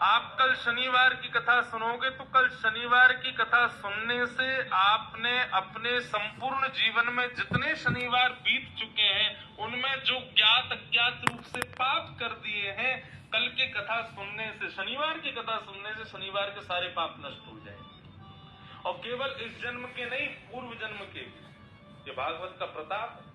आप कल शनिवार की कथा सुनोगे तो कल शनिवार की कथा सुनने से आपने अपने संपूर्ण जीवन में जितने शनिवार बीत चुके हैं उनमें जो ज्ञात अज्ञात रूप से पाप कर दिए हैं, कल की कथा सुनने से, शनिवार की कथा सुनने से शनिवार के सारे पाप नष्ट हो जाएंगे। और केवल इस जन्म के नहीं, पूर्व जन्म के भी। ये भागवत का प्रताप है।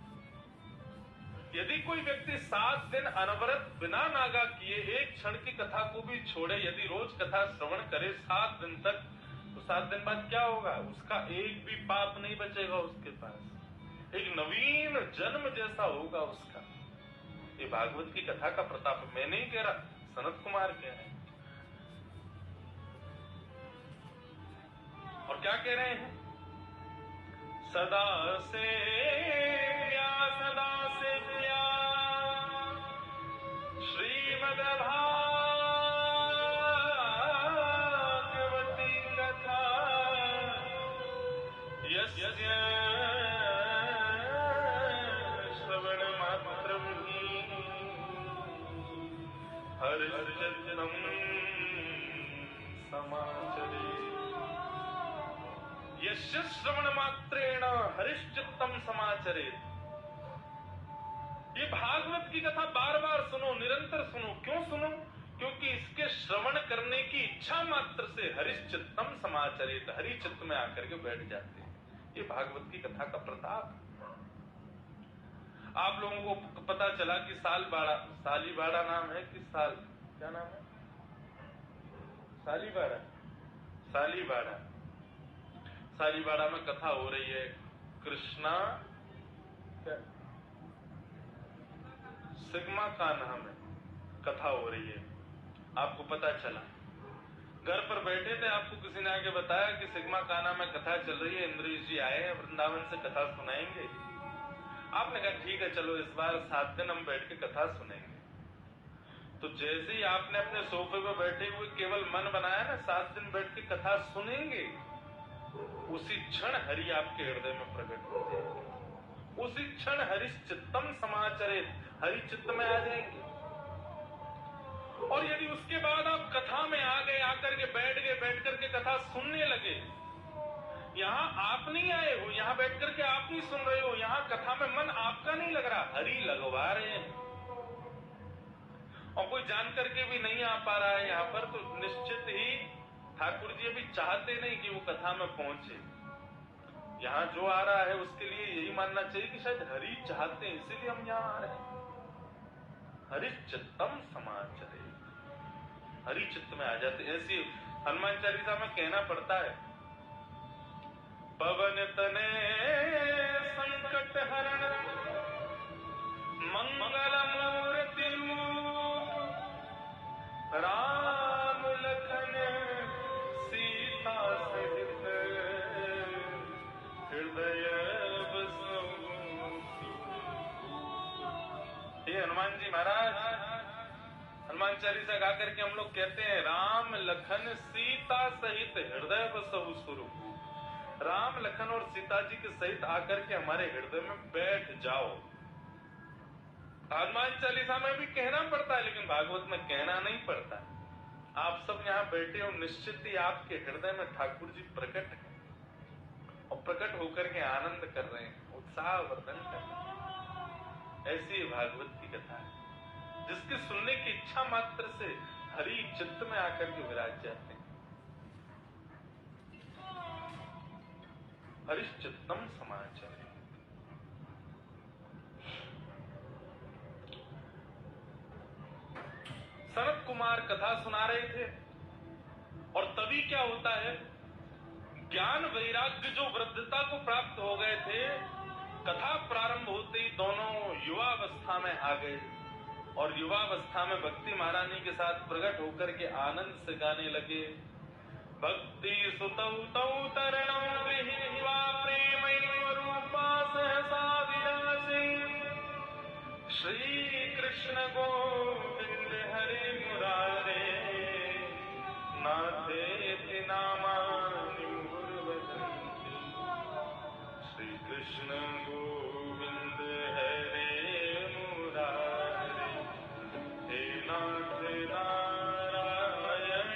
यदि कोई व्यक्ति 7 दिन अनवरत बिना नागा किए एक क्षण की कथा को भी छोड़े, यदि रोज कथा श्रवण करे 7 दिन तक, तो 7 दिन बाद क्या होगा? उसका एक भी पाप नहीं बचेगा उसके पास, एक नवीन जन्म जैसा होगा उसका। ये भागवत की कथा का प्रताप मैं नहीं कह रहा, सनत कुमार कह रहे हैं। और क्या कह रहे हैं? सदा से श्रीमद् भागवती कथा यस्य श्रवण मात्रं हर्षचित्तं समाचरेत्। यस्य श्रवण मात्रेण हरिश्चित्तम समाचरेत्। ये भागवत की कथा बार बार सुनो, निरंतर सुनो। क्यों सुनो? क्योंकि इसके श्रवण करने की इच्छा मात्र से हरिश्चित्तम समाचरेत्, हरि चित्त में आकर के बैठ जाते हैं। ये भागवत की कथा का प्रताप। आप लोगों को पता चला कि सालीबाड़ा नाम है कि क्या नाम है? सालीबाड़ा में कथा हो रही है। कृष्णा सिग्मा का नाम है, कथा हो रही है। आपको पता चला, घर पर बैठे थे, आपको किसी ने आके बताया कि सिग्मा का नाम में कथा चल रही है, इंद्रेश जी आए हैं, वृंदावन से कथा सुनाएंगे। आपने कहा ठीक है, चलो इस बार 7 दिन हम बैठ के कथा सुनेंगे। तो जैसे ही आपने अपने सोफे पर बैठे हुए केवल मन बनाया ना 7 दिन बैठ के कथा सुनेंगे, उसी क्षण हरि आपके हृदय में प्रकट हो जाएंगे। उसी क्षण हरिश्चित्तम समाचरेत्, हरि चित्त में आ जाएंगे। और यदि उसके बाद आप कथा में आ गए, आकर के बैठ करके कथा सुनने लगे, यहाँ आप नहीं आए हो, यहाँ बैठ करके आप नहीं सुन रहे हो, यहाँ कथा में मन आपका नहीं लग रहा, हरि लगवा रहे हैं। और कोई जान करके भी नहीं आ पा रहा है यहाँ पर, तो निश्चित ही ठाकुर जी अभी चाहते नहीं कि वो कथा में पहुंचे। यहाँ जो आ रहा है उसके लिए यही मानना चाहिए कि शायद हरि चाहते हैं, इसीलिए हम यहाँ आ रहे हैं। हरिश्चित्तम समाचरेत्, हरि चित्त में आ जाते। ऐसी हनुमान चालीसा में कहना पड़ता है, पवन तने संकट हरण मंगल मूर्ति राम लखन सीता सहित हृदय बसो। ये हनुमान जी महाराज हनुमान चालीसा गा करके हम लोग कहते हैं, राम लखन सीता सहित हृदय बसो स्वरूप। राम लखन और सीता जी के सहित आकर के हमारे हृदय में बैठ जाओ। हनुमान चालीसा में भी कहना पड़ता है, लेकिन भागवत में कहना नहीं पड़ता। आप सब यहाँ बैठे हो, निश्चित ही आपके हृदय में ठाकुर जी प्रकट है और प्रकट होकर के आनंद कर रहे हैं, उत्साह वर्धन कर रहे हैं। ऐसी भागवत की कथा है जिसके सुनने की इच्छा मात्र से हरि चित्त में आकर के विराज जाते हैं। हरिश्चित्तम समाचरेत्। सनत कुमार कथा सुना रहे थे और तभी क्या होता है, ज्ञान वैराग्य जो वृद्धता को प्राप्त हो गए थे, कथा प्रारंभ होते ही दोनों युवावस्था में आ गए और युवावस्था में भक्ति महारानी के साथ प्रकट होकर के आनंद से गाने लगे। भक्ति सुतौ तौ तरणं गृहीत्वा प्रेमैव रूपा सहसा विरासे। श्री कृष्ण गोविंद हरे मुरारे, नाथेति नामानि मुहुर्वदन्ति। श्री कृष्ण गोविंद हरे मुरारे, हे नाथ नारायण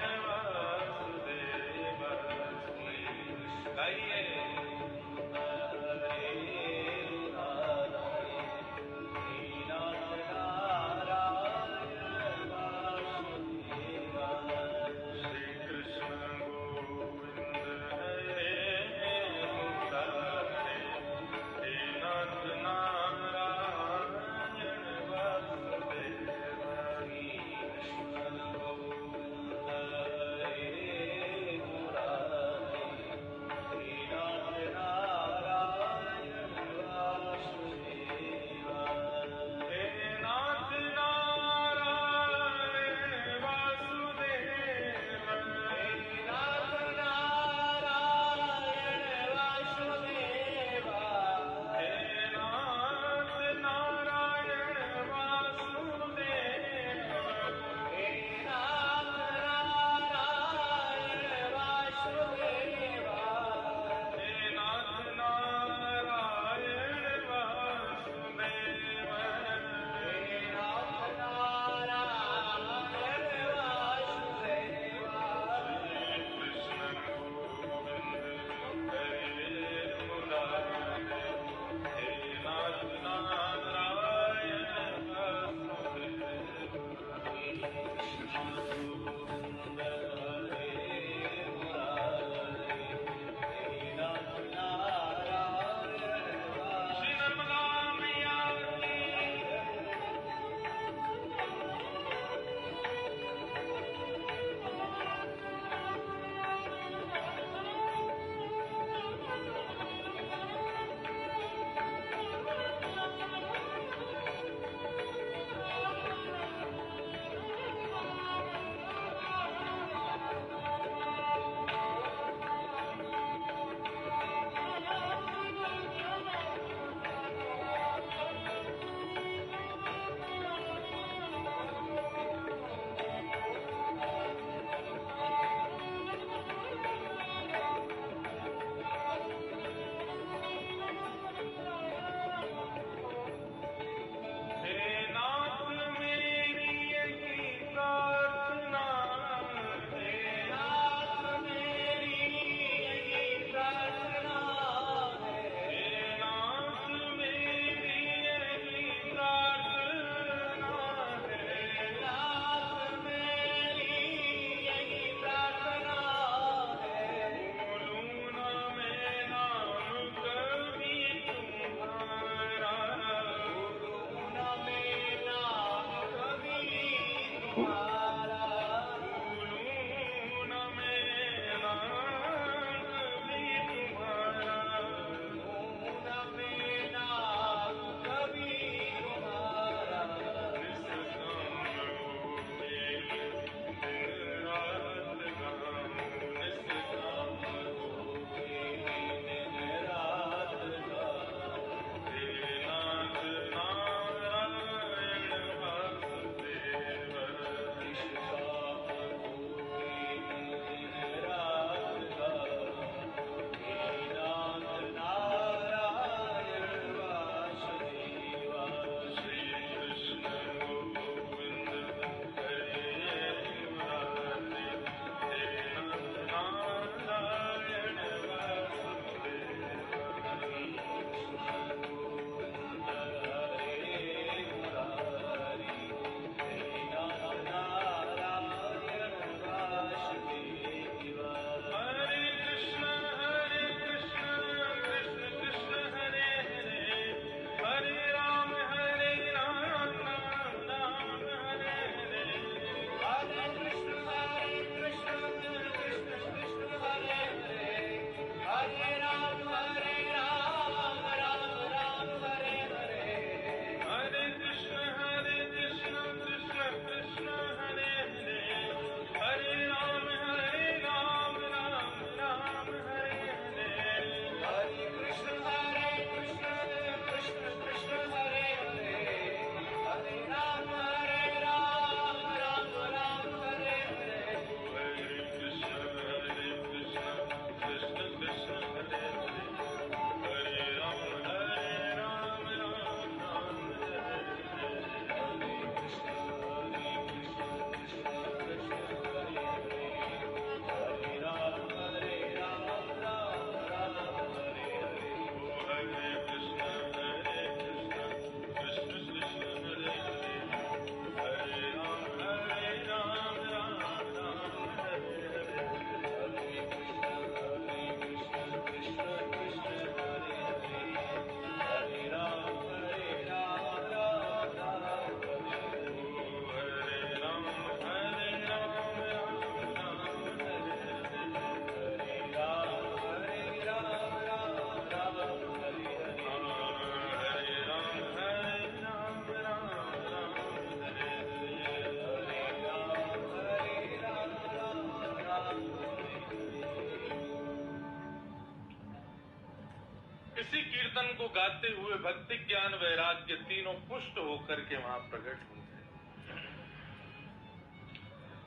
इसी कीर्तन को गाते हुए भक्ति ज्ञान वैराग्य तीनों पुष्ट होकर के वहां प्रकट हो गए।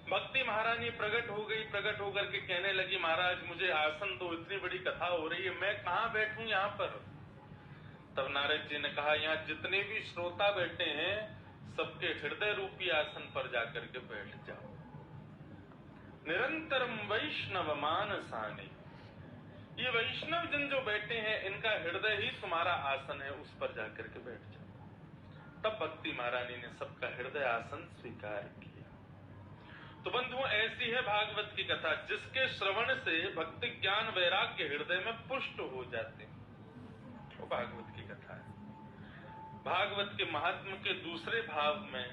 भक्ति महारानी प्रकट हो गई, प्रकट होकर के कहने लगी, महाराज मुझे आसन दो, इतनी बड़ी कथा हो रही है, मैं कहां बैठूं यहाँ पर। तब नारद जी ने कहा, यहाँ जितने भी श्रोता बैठे हैं सबके हृदय रूपी आसन पर जाकर के बैठ जाओ। निरंतरम वैष्णव मानसानि, ये वैष्णव जन जो बैठे हैं इनका हृदय ही तुम्हारा आसन है, उस पर जाकर के बैठ जाओ। तब भक्ति महारानी ने सबका हृदय आसन स्वीकार किया। तो बंधुओं, ऐसी है भागवत की कथा जिसके श्रवण से भक्ति ज्ञान वैराग्य हृदय में पुष्ट हो जाते हैं। वो भागवत की कथा है। भागवत के महात्म के दूसरे भाव में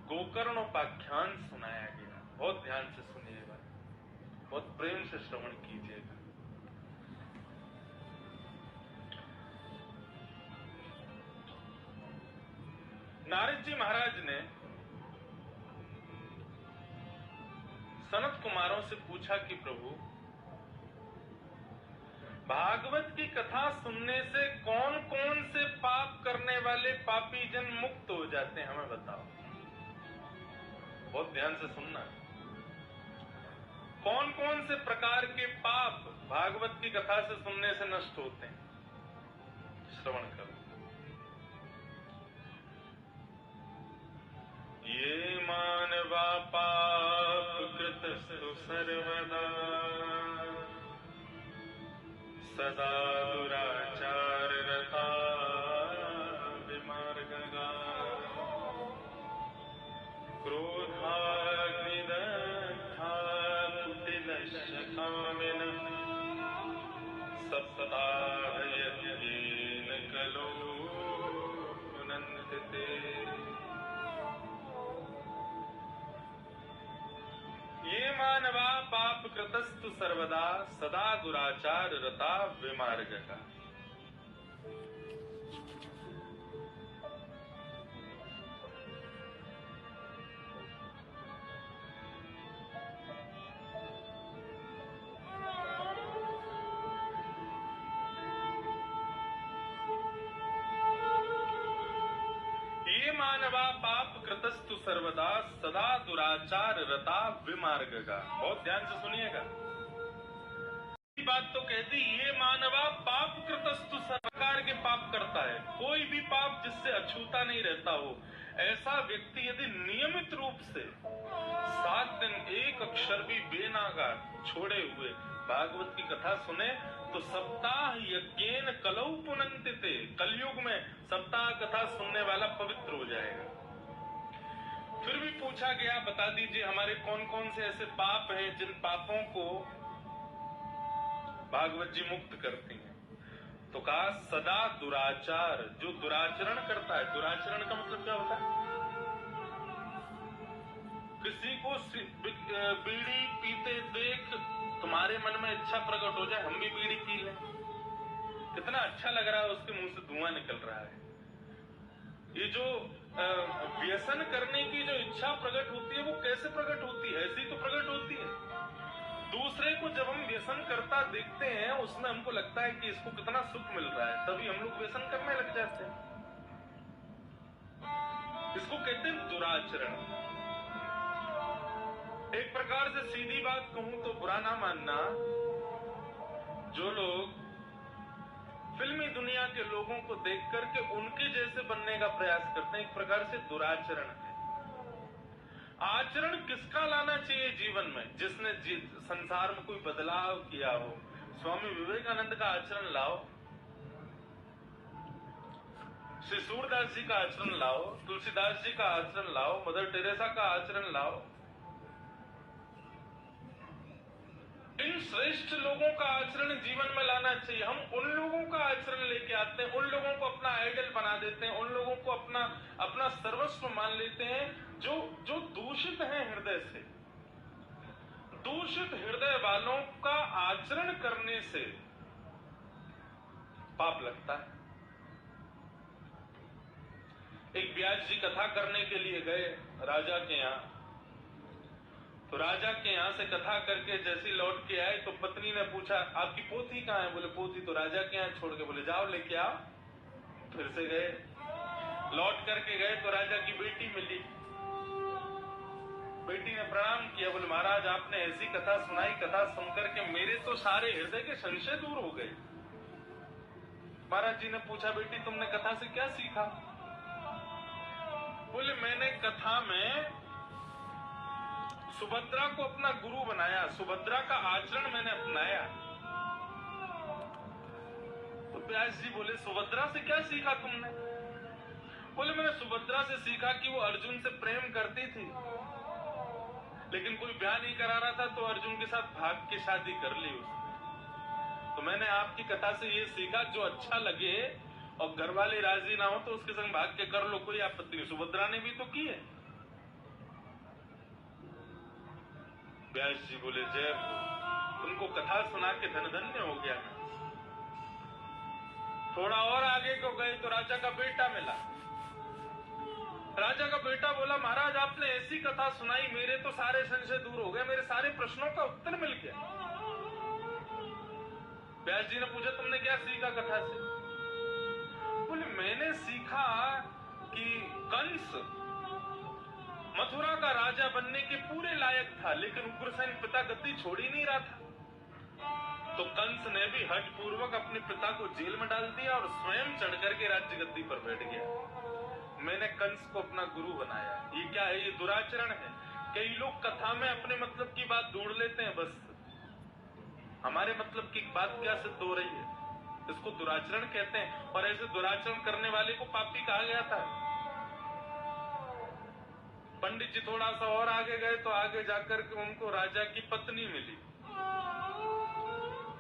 गोकर्णोपाख्यान सुनाया गया। बहुत ध्यान से सुनिएगा, बहुत प्रेम से श्रवण कीजिएगा। नारद जी महाराज ने सनत कुमारों से पूछा कि प्रभु, भागवत की कथा सुनने से कौन कौन से पाप करने वाले पापी जन मुक्त हो जाते हैं, हमें बताओ। बहुत ध्यान से सुनना। कौन कौन से प्रकार के पाप भागवत की कथा से सुनने से नष्ट होते हैं, श्रवण करो। ये मानवा पाप कृतस्तु सर्वदा सदा दुराचार रता विमार्गगा क्रोधाग्निदग्धा कुटिलशकामिन सप्ता यज्ञेन कलो पुनन्दिते। ये मानवा पाप कृतस्तु सर्वदा सदा दुराचार रता विमार्गगा। मानवा पाप कृतस्तु सर्वदा सदा दुराचार रता विमार्गगा। बहुत ध्यान से सुनिएगा। बात तो कहती, ये मानवा पाप कृतस्तु प्रकार के पाप करता है, कोई भी पाप जिससे अछूता नहीं रहता हो, ऐसा व्यक्ति यदि नियमित रूप से 7 दिन एक अक्षर भी बेनागा छोड़े हुए भागवत की कथा सुने तो सप्ताह यज्ञेन कलौ पुनन्तिते, कलयुग में सप्ताह कथा सुनने वाला पवित्र हो जाएगा। फिर भी पूछा गया, बता दीजिए हमारे कौन कौन से ऐसे पाप हैं जिन पापों को भागवत जी मुक्त करती हैं। तो कहा सदा दुराचार, जो दुराचरण करता है। दुराचरण का मतलब क्या होता है? किसी को बीड़ी पीते देख तुम्हारे मन में इच्छा प्रकट हो जाए, हम भी बीड़ी पी लें, कितना अच्छा लग रहा है, उसके मुंह से धुआं निकल रहा है। ये जो व्यसन करने की जो इच्छा प्रकट होती है वो कैसे प्रकट होती है? ऐसी तो प्रकट होती है। दूसरे को जब हम व्यसन करता देखते हैं उसमें हमको लगता है कि इसको कितना सुख मिल रहा है, तभी हम लोग व्यसन करने लग जाते हैं। इसको कहते हैं दुराचरण। एक प्रकार से सीधी बात कहूं तो बुरा ना मानना, जो लोग फिल्मी दुनिया के लोगों को देख करके उनके जैसे बनने का प्रयास करते हैं, एक प्रकार से दुराचरण है। आचरण किसका लाना चाहिए जीवन में? जिसने संसार में कोई बदलाव किया हो। स्वामी विवेकानंद का आचरण लाओ, श्री सूरदास जी का आचरण लाओ, तुलसीदास जी का आचरण लाओ, मदर टेरेसा का आचरण लाओ। इन श्रेष्ठ लोगों का आचरण जीवन में लाना चाहिए। हम उन लोगों का आचरण लेके आते हैं, उन लोगों को अपना आइडल बना देते हैं, उन लोगों को अपना सर्वस्व मान लेते हैं जो दूषित हैं हृदय से। दूषित हृदय वालों का आचरण करने से पाप लगता है। एक व्यास जी कथा करने के लिए गए राजा के यहाँ, तो राजा के यहाँ से कथा करके जैसी लौट के आए तो पत्नी ने पूछा आपकी पोती कहाँ है? बोले पोती तो राजा के यहाँ छोड़ के, बोले जाओ लेके आओ। फिर से गए, लौट करके गए तो राजा की बेटी मिली। बेटी ने प्रणाम किया, बोले महाराज आपने ऐसी कथा सुनाई, कथा सुनकर के मेरे तो सारे हृदय के संशय दूर हो गए। महाराज जी ने पूछा बेटी तुमने कथा से क्या सीखा? बोले मैंने कथा में सुभद्रा को अपना गुरु बनाया, सुभद्रा का आचरण मैंने अपनाया। तो व्यास जी बोले सुभद्रा से क्या सीखा तुमने? बोले मैंने सुभद्रा से सीखा कि वो अर्जुन से प्रेम करती थी, लेकिन कोई ब्याह नहीं करा रहा था तो अर्जुन के साथ भाग के शादी कर ली उसने। तो मैंने आपकी कथा से ये सीखा जो अच्छा लगे और घर वाले राजी ना हो तो उसके संग भाग के कर लो, कोई आपत्ति नहीं। सुभद्रा ने भी तो की है। व्यास जी बोले जय हो, तुमको कथा सुना के धन धन्य हो गया मैं। थोड़ा और आगे को गए तो राजा का बेटा मिला। राजा का बेटा बोला महाराज आपने ऐसी कथा सुनाई, मेरे तो सारे संशय दूर हो गए, मेरे सारे प्रश्नों का उत्तर मिल गया। व्यास जी ने पूछा तुमने क्या सीखा कथा से? बोले मैंने सीखा कि कंस मथुरा का राजा बनने के पूरे लायक था, लेकिन उग्रसेन पिता गद्दी छोड़ ही नहीं रहा था। तो कंस ने भी हठ पूर्वक अपने पिता को जेल में डाल दिया और स्वयं चढ़ करके राज्य गद्दी पर बैठ गया। मैंने कंस को अपना गुरु बनाया। ये क्या है? ये दुराचरण है। कई लोग कथा में अपने मतलब की बात ढूंढ लेते हैं, बस हमारे मतलब की बात क्या सिद्ध हो रही है, इसको दुराचरण कहते हैं। और ऐसे दुराचरण करने वाले को पापी कहा गया था। पंडित जी थोड़ा सा और आगे गए तो आगे जाकर के उनको राजा की पत्नी मिली।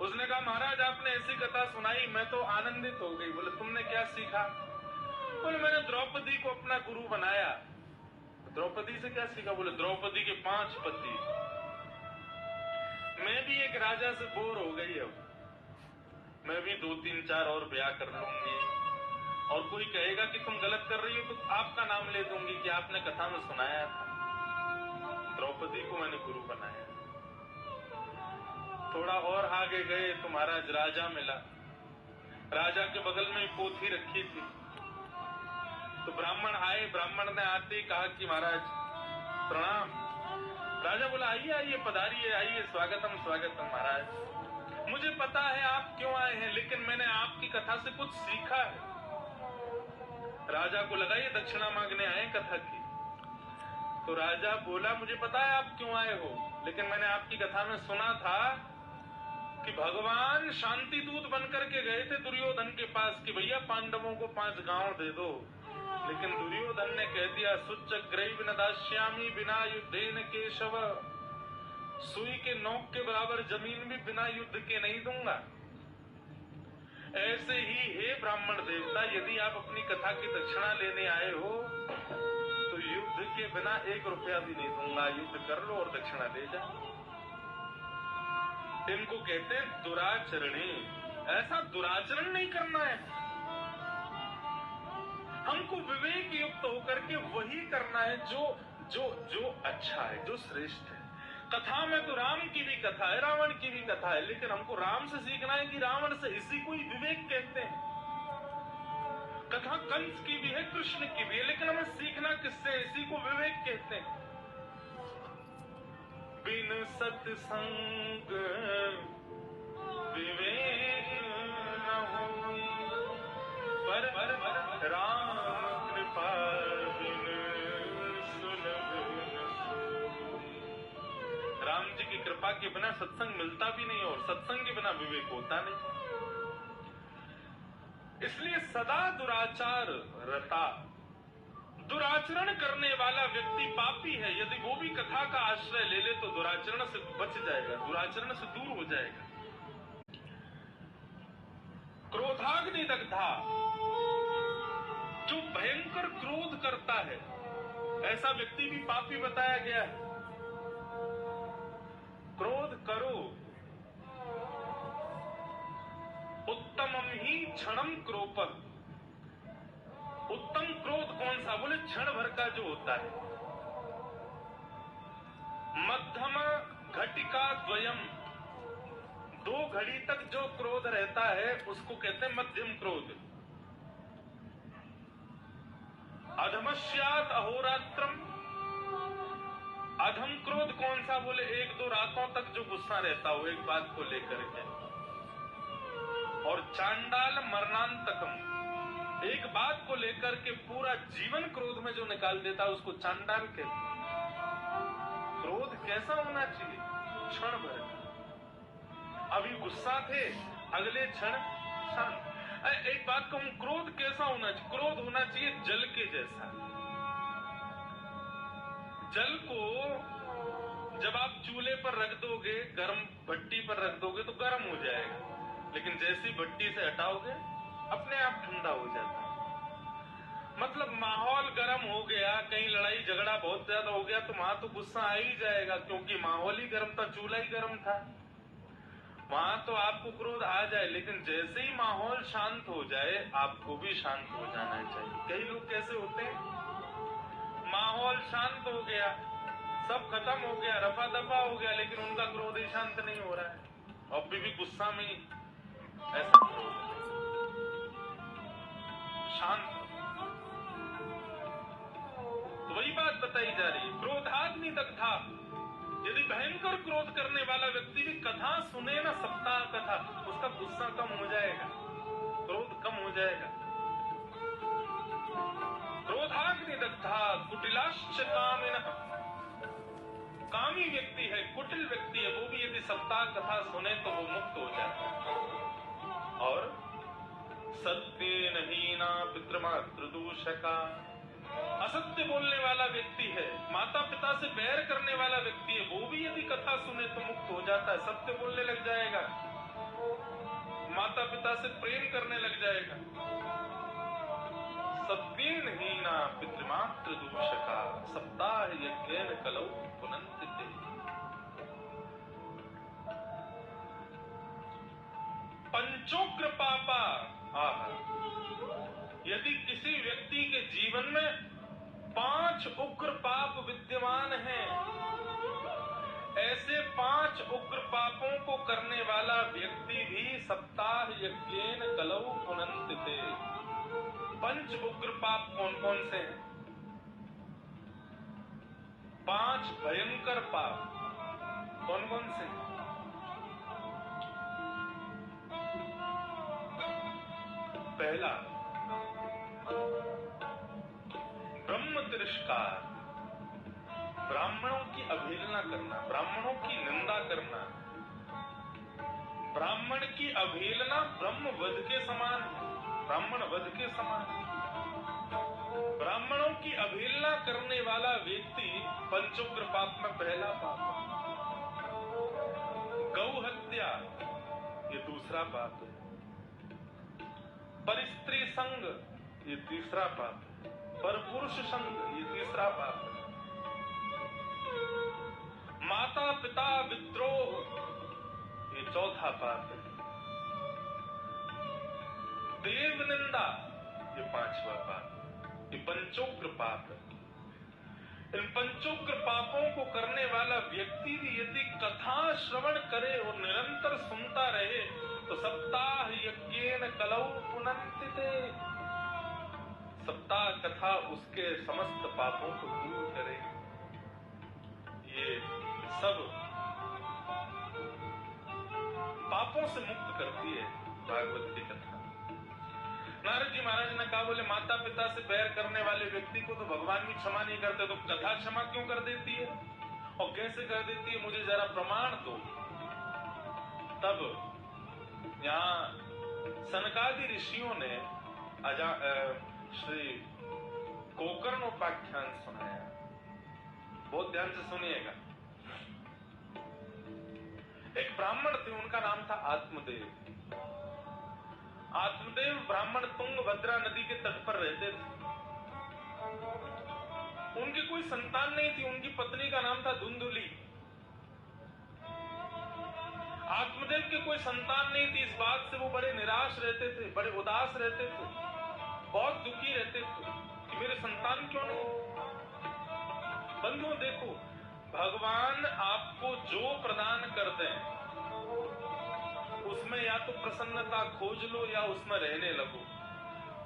उसने कहा महाराज आपने ऐसी कथा सुनाई, मैं तो आनंदित हो गई। बोले तुमने क्या सीखा? बोले मैंने द्रौपदी को अपना गुरु बनाया। द्रौपदी से क्या सीखा? बोले द्रौपदी के 5 पति। मैं भी एक राजा से बोर हो गई, अब मैं भी 2, 3, 4 और ब्याह कर लूंगी, और कोई कहेगा कि तुम गलत कर रही हो तो आपका नाम ले दूंगी कि आपने कथा में सुनाया था। द्रौपदी को मैंने गुरु बनाया। थोड़ा और आगे गए तो महाराज राजा मिला। राजा के बगल में पोथी रखी थी। तो ब्राह्मण आए, ब्राह्मण ने आते ही कहा कि महाराज प्रणाम। राजा बोला आइए आइए पधारिए, आइए, स्वागतम स्वागतम महाराज। मुझे पता है आप क्यों आए हैं, लेकिन मैंने आपकी कथा से कुछ सीखा है। राजा को लगा ये दक्षिणा मांगने आए कथा की। तो राजा बोला मुझे पता है आप क्यों आए हो, लेकिन मैंने आपकी कथा में सुना था कि भगवान शांति दूत बनकर के गए थे दुर्योधन के पास कि भैया पांडवों को 5 गांव दे दो, लेकिन दुर्योधन ने कह दिया सुच्चग्रैव न दास्यामि बिना युद्धेन केशव, सुई के नोक के बराबर जमीन भी बिना युद्ध के नहीं दूंगा। ऐसे ही हे ब्राह्मण देवता, यदि आप अपनी कथा की दक्षिणा लेने आए हो तो युद्ध के बिना 1 रुपया भी नहीं दूंगा। युद्ध कर लो और दक्षिणा ले जाओ। इनको कहते हैं दुराचरणी। ऐसा दुराचरण नहीं करना है, हमको विवेक युक्त होकर के वही करना है जो जो जो अच्छा है, जो श्रेष्ठ है। कथा में तो राम की भी कथा है, रावण की भी कथा है, लेकिन हमको राम से सीखना है कि रावण से। इसी को ही विवेक कहते हैं। कथा कंस की भी है, कृष्ण की भी है, लेकिन हमें सीखना किससे? इसी को विवेक कहते हैं। बिन सत्संग विवेक न होई, पर राम कृपा बिन सुलभ न सोई। राम जी की कृपा के बिना सत्संग मिलता भी नहीं और सत्संग के बिना विवेक होता नहीं। इसलिए सदा दुराचार रता, दुराचरण करने वाला व्यक्ति पापी है। यदि वो भी कथा का आश्रय ले ले तो दुराचरण से बच जाएगा, दुराचरण से दूर हो जाएगा। क्रोधाग्नि दग्धा, जो भयंकर क्रोध करता है ऐसा व्यक्ति भी पापी बताया गया है। क्रोध करो, उत्तमम ही क्षणम क्रोपः। उत्तम क्रोध कौन सा? बोले क्षण भर का जो होता है। मध्यम घटिका द्वयम, 2 घड़ी तक जो क्रोध रहता है उसको कहते हैं मध्यम क्रोध। अधमस्यात् अहोरात्रम, अधम क्रोध कौन सा? बोले 1-2 रातों तक जो गुस्सा रहता हो एक बात को लेकर के। और चांडाल मरणांतकम, एक बात को लेकर के पूरा जीवन क्रोध में जो निकाल देता है उसको चांडाल कहते हैं। क्रोध कैसा होना चाहिए? क्षण भर का, अभी गुस्सा थे, अगले क्षण शांत। एक बात कहूं, क्रोध कैसा होना चाहिए? क्रोध होना चाहिए जल के जैसा। जल को जब आप चूल्हे पर रख दोगे, गर्म भट्टी पर रख दोगे तो गर्म हो जाएगा, लेकिन जैसी भट्टी से हटाओगे अपने आप ठंडा हो जाता है। मतलब माहौल गर्म हो गया, कहीं लड़ाई झगड़ा बहुत ज्यादा हो गया तो वहां तो गुस्सा आ ही जाएगा, क्योंकि माहौल ही गर्म था, चूल्हा ही गर्म था, वहां तो आपको क्रोध आ जाए। लेकिन जैसे ही माहौल शांत हो जाए आपको भी शांत हो जाना चाहिए। कई लोग कैसे होते हैं, माहौल शांत हो गया, सब खत्म हो गया, रफा दफा हो गया, लेकिन उनका क्रोध ही शांत नहीं हो रहा है, अब भी गुस्सा में ऐसा शांत। तो वही बात बताई जा रही है, क्रोधाग्नि दग्धा। यदि भयंकर क्रोध करने वाला व्यक्ति भी कथा सुने ना, सप्ताह कथा, उसका गुस्सा कम हो जाएगा, क्रोध कम हो जाएगा। क्रोधाग्नि दग्धा कुटिलाश्च कामिनः, कामी व्यक्ति है, कुटिल व्यक्ति है, वो भी यदि सप्ताह कथा सुने तो वो मुक्त हो जाता है। और सत्येन हीना पितृमातृदूषका, असत्य बोलने वाला व्यक्ति है, माता पिता से बैर करने वाला व्यक्ति है, वो भी यदि कथा सुने तो मुक्त हो जाता है, सत्य बोलने लग जाएगा, माता पिता से प्रेम करने लग जाएगा। सत्येन हीना पितृमातृदूषका सप्ताह यज्ञेन कलौ पुनन्ति ते। पंचोग्र पापा, यदि किसी व्यक्ति के जीवन में 5 उग्र पाप विद्यमान हैं, ऐसे 5 उग्र पापों को करने वाला व्यक्ति भी सप्ताह यज्ञेन कलौ पुनन्ति ते। 5 उग्र पाप कौन कौन से हैं? 5 भयंकर पाप कौन कौन से हैं? पहला, ब्रह्म तिरस्कार, ब्राह्मणों की अवहेलना करना, ब्राह्मणों की निंदा करना। ब्राह्मण की अवहेलना ब्रह्म वध के समान है, ब्राह्मण वध के समान है। ब्राह्मणों की अवहेलना करने वाला व्यक्ति पंचोग्र पाप में पहला पाप है। गौ हत्या ये दूसरा पाप है। परस्त्री संग ये तीसरा पाप है। परपुरुष संग ये तीसरा पाप है। माता पिता विद्रोह ये चौथा पाप है। देव निंदा ये पांचवा पाप है। ये पंचोग्र पाप है। इन पंचोग्र पापों को करने वाला व्यक्ति भी यदि कथा श्रवण करे और निरंतर सुनता रहे तो सप्ताह यज्ञेन कलौ पुनन्ति ते। सप्ताह कथा उसके समस्त पापों को दूर करेगी। ये सब पापों से मुक्त करती है भागवत की कथा। नारद जी महाराज ने कहा, बोले माता पिता से बैर करने वाले व्यक्ति को तो भगवान भी क्षमा नहीं करते, तो कथा क्षमा क्यों कर देती है और कैसे कर देती है, मुझे जरा प्रमाण दो। तब यहाँ सनकादि ऋषियों ने श्री गोकर्णोपाख्यान सुनाया। बहुत ध्यान से सुनिएगा। एक ब्राह्मण थे, उनका नाम था आत्मदेव। आत्मदेव ब्राह्मण तुंगभद्रा नदी के तट पर रहते थे। उनकी कोई संतान नहीं थी। उनकी पत्नी का नाम था धुंधुली। आत्मदेव के कोई संतान नहीं थी। इस बात से वो बड़े निराश रहते थे, बड़े उदास रहते थे, बहुत दुखी रहते थे कि मेरे संतान क्यों नहीं। बंधुओं देखो, भगवान आपको जो प्रदान कर दें उसमें या तो प्रसन्नता खोज लो या उसमें रहने लगो।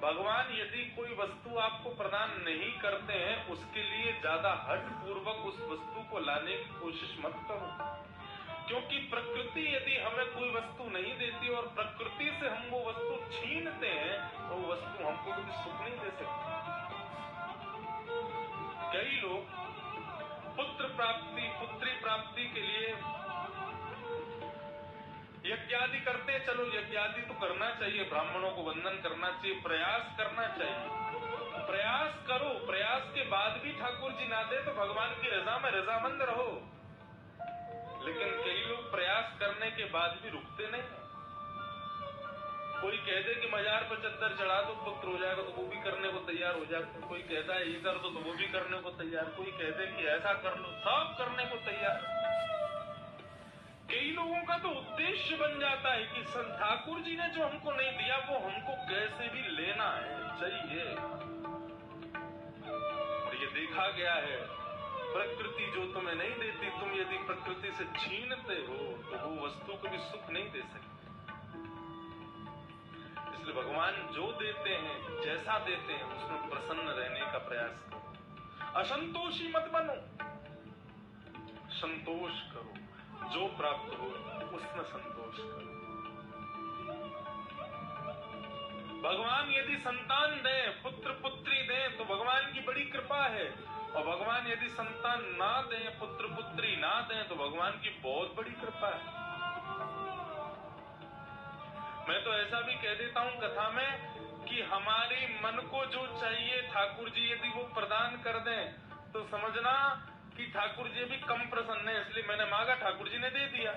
भगवान यदि कोई वस्तु आपको प्रदान नहीं करते हैं उसके लिए ज्यादा हठ पूर्वक उस वस्तु को लाने की कोशिश मत करो, क्योंकि प्रकृति यदि हमें कोई वस्तु नहीं देती और प्रकृति से हम वो वस्तु छीनते हैं तो वो वस्तु हमको कभी सुख नहीं दे सकती। कई लोग पुत्र प्राप्ति पुत्री प्राप्ति के लिए यज्ञादि करते हैं। चलो यज्ञादि तो करना चाहिए, ब्राह्मणों को वंदन करना चाहिए, प्रयास करना चाहिए। प्रयास करो, प्रयास के बाद भी ठाकुर जी ना दे तो भगवान की रजा में रजामंद रहो। लेकिन कई लोग प्रयास करने के बाद भी रुकते नहीं। कोई कह दे कि मजार पर चद्दर चढ़ा दो पुत्र हो जाएगा तो वो भी करने को तैयार हो जाते। कोई कहता है ये कर दो तो वो भी करने को तैयार। कोई कहते कि ऐसा कर लो, सब करने को तैयार। कई लोगों का तो उद्देश्य बन जाता है कि संत ठाकुर जी ने जो हमको नहीं दिया वो हमको कैसे भी लेना है, चाहिए। और ये देखा गया है, प्रकृति जो तुम्हें नहीं देती, तुम यदि प्रकृति से छीनते हो तो वो वस्तु कभी सुख नहीं दे सकती। इसलिए भगवान जो देते हैं, जैसा देते हैं, उसमें प्रसन्न रहने का प्रयास करो। असंतोषी मत बनो, संतोष करो। जो प्राप्त हो उसमें संतोष करो। भगवान यदि संतान दें, पुत्र पुत्री दें तो भगवान की बड़ी कृपा है। और भगवान यदि संतान ना दें, पुत्र पुत्री ना दें तो भगवान की बहुत बड़ी कृपा है। मैं तो ऐसा भी कह देता हूं कथा में कि हमारे मन को जो चाहिए ठाकुर जी यदि वो प्रदान कर दें तो समझना कि ठाकुर जी भी कम प्रसन्न है, इसलिए मैंने मांगा, ठाकुर जी ने दे दिया।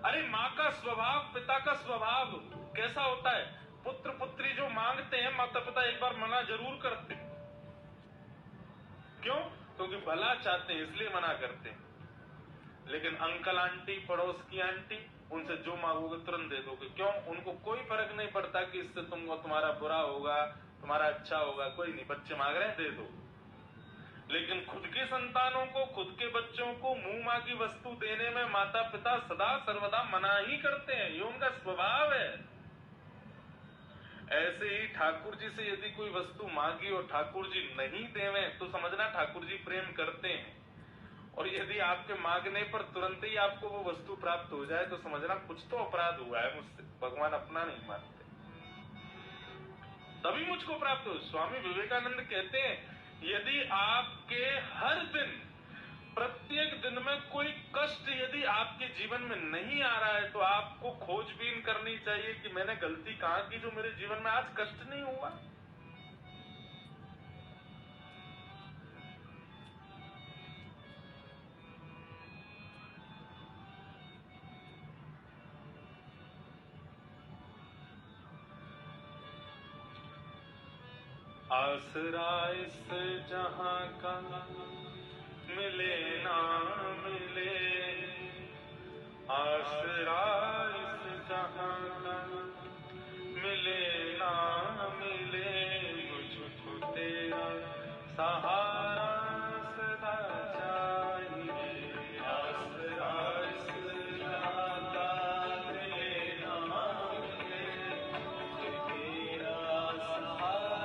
अरे माँ का स्वभाव, पिता का स्वभाव कैसा होता है? पुत्र पुत्री जो मांगते हैं माता पिता एक बार मना जरूर करते हैं। क्यों? क्योंकि भला चाहते हैं इसलिए मना करते हैं। लेकिन अंकल आंटी, पड़ोस की आंटी, उनसे जो मांगोगे तुरंत दे दोगे। क्यों? उनको कोई फर्क नहीं पड़ता कि इससे तुमको तुम्हारा बुरा होगा, तुम्हारा अच्छा होगा। कोई नहीं, बच्चे मांग रहे हैं दे दो। लेकिन खुद के संतानों को, खुद के बच्चों को मुंह मांगी वस्तु देने में माता पिता सदा सर्वदा मना ही करते हैं। ये उनका स्वभाव है। ऐसे ही ठाकुर जी से यदि कोई वस्तु मांगी और ठाकुर जी नहीं देवें तो समझना ठाकुर जी प्रेम करते हैं। और यदि आपके मांगने पर तुरंत ही आपको वो वस्तु प्राप्त हो जाए तो समझना कुछ तो अपराध हुआ है मुझसे, भगवान अपना नहीं मानते, तभी मुझको प्राप्त हो। स्वामी विवेकानंद कहते हैं यदि आपके हर दिन, प्रत्येक दिन में कोई कष्ट यदि आपके जीवन में नहीं आ रहा है तो आपको खोजबीन करनी चाहिए कि मैंने गलती कहां की जो मेरे जीवन में आज कष्ट नहीं हुआ। आसरा इस जहां का मिले ना मिले, आसरा इस जहां का मिले ना मिले, मुझको तेरा सहारा सदा चाहिए। आसरा इस जहां का मिले ना मिले, मुझको तेरा सहारा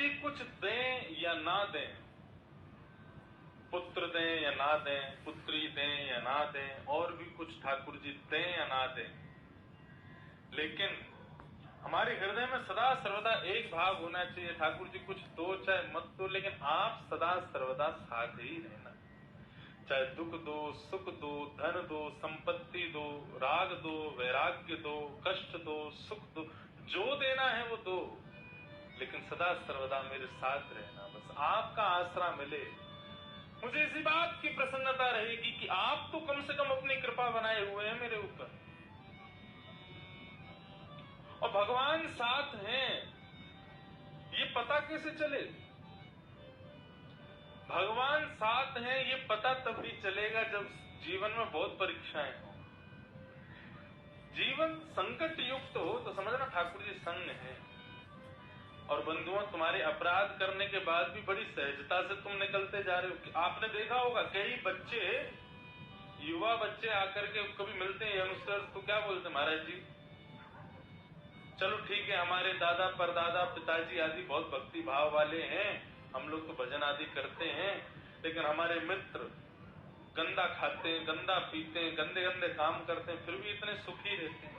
जी कुछ दें या ना दें, पुत्र दें या ना दें, पुत्री दें या ना दें, और भी कुछ ठाकुर जी दें या ना दें, लेकिन हमारे हृदय में सदा सर्वदा एक भाव होना चाहिए, ठाकुर जी कुछ दो चाहे मत दो, लेकिन आप सदा सर्वदा साथ ही रहना। चाहे दुख दो, सुख दो, धन दो, संपत्ति दो, राग दो, वैराग्य दो, कष्ट दो, सुख दो, जो देना है वो दो, लेकिन सदा सर्वदा मेरे साथ रहना। बस आपका आसरा मिले। मुझे इसी बात की प्रसन्नता रहेगी कि आप तो कम से कम अपनी कृपा बनाए हुए हैं मेरे ऊपर, और भगवान साथ हैं। ये पता कैसे चले? भगवान साथ हैं ये पता तभी चलेगा जब जीवन में बहुत परीक्षाएं हो, जीवन संकट युक्त हो, तो समझना ठाकुर जी संग है। और बंधुओं, तुम्हारे अपराध करने के बाद भी बड़ी सहजता से तुम निकलते जा रहे हो। आपने देखा होगा कई बच्चे, युवा बच्चे आकर के कभी मिलते हैं यंगस्टर्स, तो क्या बोलते हैं, महाराज जी चलो ठीक है, हमारे दादा परदादा पिताजी आदि बहुत भक्ति भाव वाले हैं, हम लोग तो भजन आदि करते हैं, लेकिन हमारे मित्र गंदा खाते हैं, गंदा पीते हैं, गंदे गंदे काम करते हैं, फिर भी इतने सुखी रहते हैं।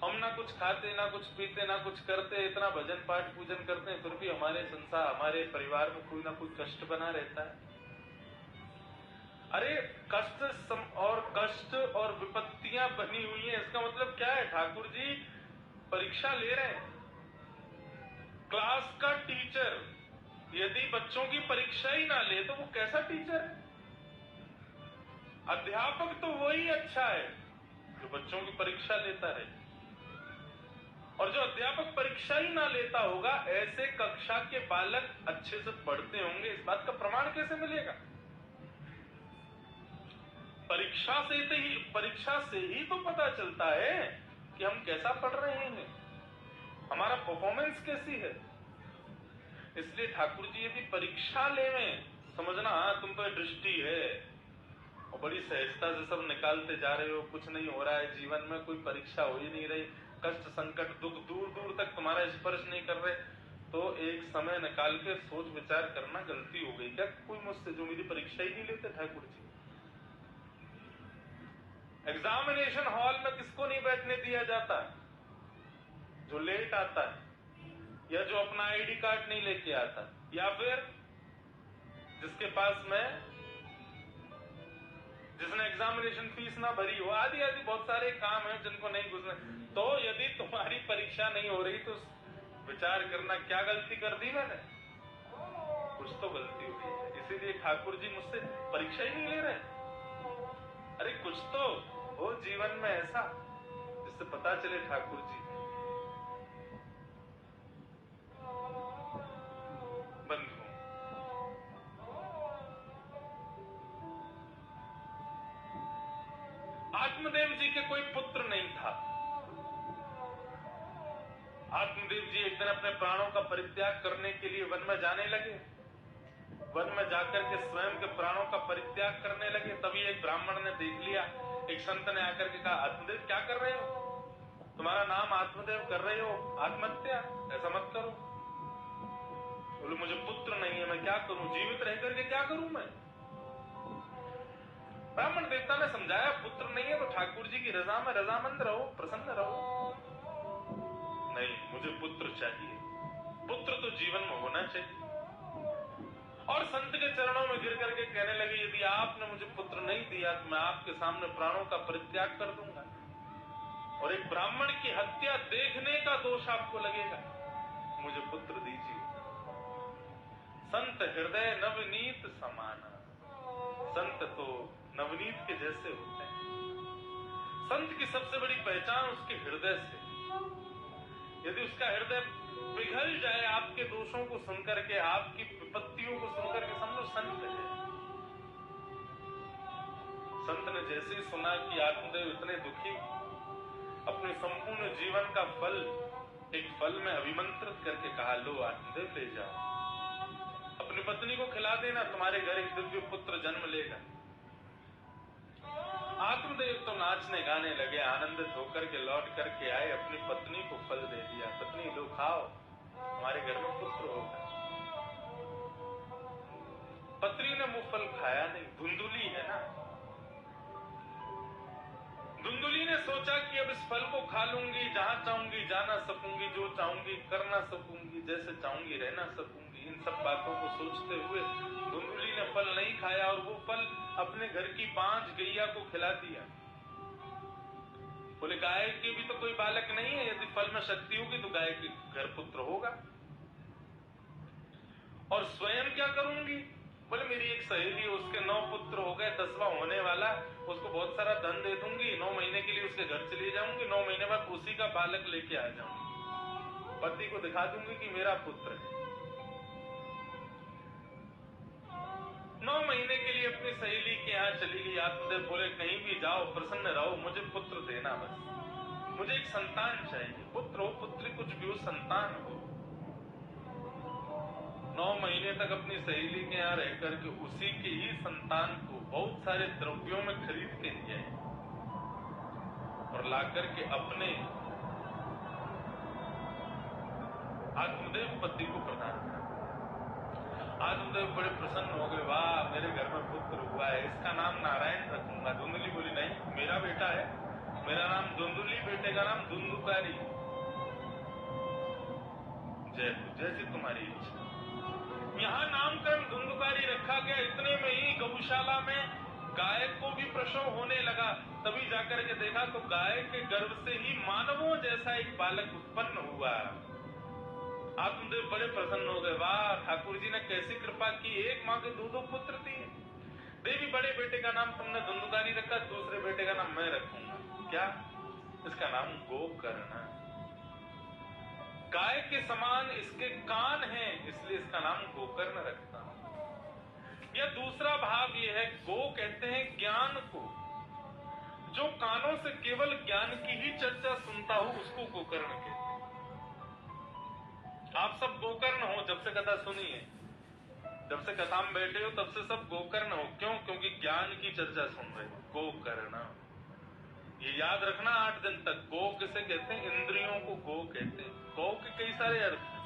हम ना कुछ खाते, ना कुछ पीते, ना कुछ करते, इतना भजन पाठ पूजन करते हैं, फिर भी हमारे संसार, हमारे परिवार में कोई ना कोई कष्ट बना रहता है। अरे कष्ट और विपत्तियां बनी हुई हैं, इसका मतलब क्या है? ठाकुर जी परीक्षा ले रहे हैं। क्लास का टीचर यदि बच्चों की परीक्षा ही ना ले तो वो कैसा टीचर है? अध्यापक तो वही अच्छा है जो बच्चों की परीक्षा लेता है, और जो अध्यापक परीक्षा ही ना लेता होगा, ऐसे कक्षा के बालक अच्छे से पढ़ते होंगे, इस बात का प्रमाण कैसे मिलेगा? परीक्षा से ही तो पता चलता है कि हम कैसा पढ़ रहे हैं, हमारा परफॉर्मेंस कैसी है। इसलिए ठाकुर जी यदि परीक्षा लेवें, समझना तुम पर दृष्टि है और बड़ी सहजता से सब निकालते जा रहे हो, कुछ नहीं हो रहा है जीवन में, कोई परीक्षा हो ही नहीं रही, कष्ट संकट दुख दूर दूर तक तुम्हारा स्पर्श नहीं कर रहे, तो एक समय निकाल के सोच विचार करना, गलती हो गई क्या कोई मुझसे जो मेरी परीक्षा ही नहीं लेते ठाकुर जी? एग्जामिनेशन हॉल में किसको नहीं बैठने दिया जाता? जो लेट आता है, या जो अपना आईडी कार्ड नहीं लेके आता, या फिर जिसके पास में जिसने एग्जामिनेशन फीस ना भरी हो, आदि आदि बहुत सारे काम हैं जिनको नहीं घुसने। तो यदि तुम्हारी परीक्षा नहीं हो रही तो विचार करना क्या गलती कर दी मैंने, कुछ तो गलती हुई है। इसीलिए ठाकुर जी मुझसे परीक्षा ही नहीं ले रहे। अरे कुछ तो हो जीवन में ऐसा जिससे पता चले ठाकुर जी बंधु। आत्मदेव जी के कोई पुत्र नहीं था। आत्मदेव जी एक दिन अपने प्राणों का परित्याग करने के लिए वन में जाने लगे। वन में जाकर के स्वयं के प्राणों का परित्याग करने लगे। तभी एक ब्राह्मण ने देख लिया, एक संत ने आकर के कहा, आत्मदेव क्या कर रहे हो? तुम्हारा नाम आत्मदेव कर रहे हो, आत्महत्या, ऐसा मत करो। बोले मुझे पुत्र नहीं है, मैं क्या करूं, जीवित रह करके क्या करूं मैं? ब्राह्मण देवता ने समझाया, पुत्र नहीं है तो ठाकुर जी की रजा में रजामंद रहो, प्रसन्न रहो। नहीं, मुझे पुत्र चाहिए, पुत्र तो जीवन में होना चाहिए। और संत के चरणों में गिर करके कहने लगे, यदि आपने मुझे पुत्र नहीं दिया तो मैं आपके सामने प्राणों का परित्याग कर दूंगा, और एक ब्राह्मण की हत्या देखने का दोष आपको लगेगा, मुझे पुत्र दीजिए। संत हृदय नवनीत समाना, संत तो नवनीत के जैसे होते हैं। संत की सबसे बड़ी पहचान उसके हृदय से। यदि उसका हृदय पिघल जाए आपके दोषों को सुनकर के, आपकी विपत्तियों को सुनकर के, समझो संत है। संत ने जैसे ही सुना कि आत्मदेव इतने दुखी, अपने संपूर्ण जीवन का फल एक फल में अभिमंत्रित करके कहा, लो आत्मदेव ले जाओ, अपनी पत्नी को खिला देना, तुम्हारे घर एक दिव्य पुत्र जन्म लेगा। आत्मदेव तो नाचने गाने लगे, आनंदित होकर के लौट करके आए, अपनी पत्नी को फल दे दिया, पत्नी लो खाओ, हमारे घर में पुत्र होगा। पत्री ने वो फल खाया नहीं, धुंधुली है ना। धुंधुली ने सोचा कि अब इस फल को खा लूंगी, जहां चाहूंगी जा ना सकूंगी, जो चाहूंगी कर ना सकूंगी, जैसे चाहूंगी रह ना सकूंगी। इन सब बातों को सोचते हुए धुंधुली ने फल नहीं खाया और वो फल अपने घर की 5 गैया को खिला दिया। बोले गाय के भी तो कोई बालक नहीं है, यदि फल में शक्ति होगी तो गाय के घर पुत्र होगा। और स्वयं क्या करूंगी? बोले मेरी एक सहेली, उसके 9 पुत्र हो गए, 10वां होने वाला, उसको बहुत सारा धन दे दूंगी, 9 महीने के लिए उसके घर चली जाऊंगी, 9 महीने बाद उसी का बालक लेके आ जाऊंगी, पति को दिखा दूंगी कि मेरा पुत्र है। 9 महीने के लिए अपनी सहेली के यहाँ चली गई। आत्मदेव बोले कहीं भी जाओ प्रसन्न रहो, मुझे पुत्र देना, बस मुझे एक संतान चाहिए, पुत्र हो पुत्री कुछ भी हो, संतान हो। 9 महीने तक अपनी सहेली के यहाँ रह करके उसी के ही संतान को बहुत सारे द्रव्यों में खरीद के दिया और लाकर के अपने आत्मदेव पति को प्रदान किया। आत्मदेव बड़े प्रसन्न हो गए, वाह मेरे घर में पुत्र हुआ है, इसका नाम नारायण रखूंगा। धुंधुली बोली नहीं, मेरा बेटा है, मेरा नाम धुंधुली, बेटे का नाम धुंधुकारी। जैसी तुम्हारी इच्छा। यहाँ नामकरण धुंधुकारी रखा गया। इतने में ही गौशाला में गाय को भी प्रसव होने लगा। तभी जाकर के देखा तो गाय के गर्भ से ही मानवों जैसा एक बालक उत्पन्न हुआ। आत्मदेव बड़े प्रसन्न हो गए, वाह ठाकुर जी ने कैसी कृपा की, एक माँ के 2 पुत्र दिए। देवी बड़े बेटे का नाम तुमने धुंधुकारी रखा, दूसरे बेटे का नाम मैं रखूंगा। क्या? इसका नाम गोकर्ण। गाय के समान इसके कान हैं, इसलिए इसका नाम गोकर्ण रखता हूं। यह दूसरा भाव यह है, गो कहते हैं ज्ञान को, जो कानों से केवल ज्ञान की ही चर्चा सुनता हो उसको गोकर्ण कहते हैं। आप सब गोकर्ण हो जब से कथा सुनी है, जब से कथा में बैठे हो तब से सब गोकर्ण हो। क्यों? क्योंकि ज्ञान की चर्चा सुन रहे हो। गोकर्ण ये याद रखना 8 दिन तक। गो किसे कहते हैं? इंद्रियों को गो कहते हैं। गो के कई सारे अर्थ हैं।